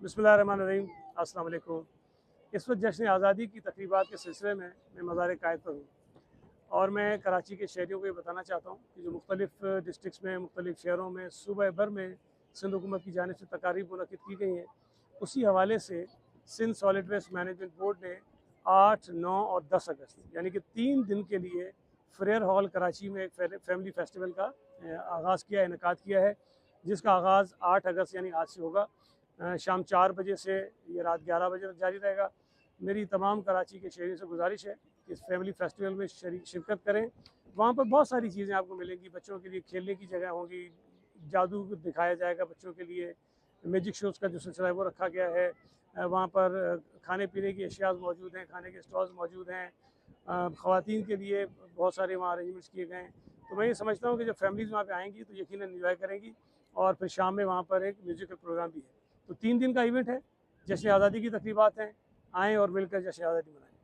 बिस्मिल्लाहिर्रहमानिर्रहीम, अस्सलाम वालेकुम। इस वक्त जश्न आज़ादी की तकरीबात के सिलसिले में मैं मज़ार कायद पर हूँ और मैं कराची के शहरियों को ये बताना चाहता हूँ कि जो मुख्तलिफ़ डिस्ट्रिक्स में, मुख्तलिफ़ शहरों में सूबे भर में सिंध हुकूमत की जानिब से तकारीब मुनक़िद की गई हैं। उसी हवाले से Sindh solid waste management board ने 8, 9 और 10 अगस्त यानी कि 3 दिन के लिए फ्रेयर हॉल कराची में एक फैमिली फेस्टिवल का आगाज़ किया, इनेकाद किया है, जिसका आगाज़ 8 अगस्त यानी आज से होगा। शाम 4 बजे से ये रात 11 बजे तक जारी रहेगा। मेरी तमाम कराची के शहरियों से गुजारिश है कि इस फैमिली फेस्टिवल में शिरकत करें। वहाँ पर बहुत सारी चीज़ें आपको मिलेंगी। बच्चों के लिए खेलने की जगह होगी, जादू दिखाया जाएगा बच्चों के लिए, मैजिक शोज़ का जो सिलसिला है वो रखा गया है। वहाँ पर खाने पीने की अशिया मौजूद हैं, खाने के स्टॉल्स मौजूद हैं। ख़वातीन के लिए बहुत सारे वहाँ अरेंजमेंट्स किए गए हैं। तो मैं ये समझता हूँ कि जब फैमिलीज़ वहाँ पे आएंगी तो यकीनन एंजॉय करेंगी और फिर शाम में वहाँ पर एक म्यूज़िकल प्रोग्राम भी है। तो 3 दिन का इवेंट है, जश्न आज़ादी की तकरीबात हैं। आएँ और मिलकर जश्न आज़ादी मनाएँ।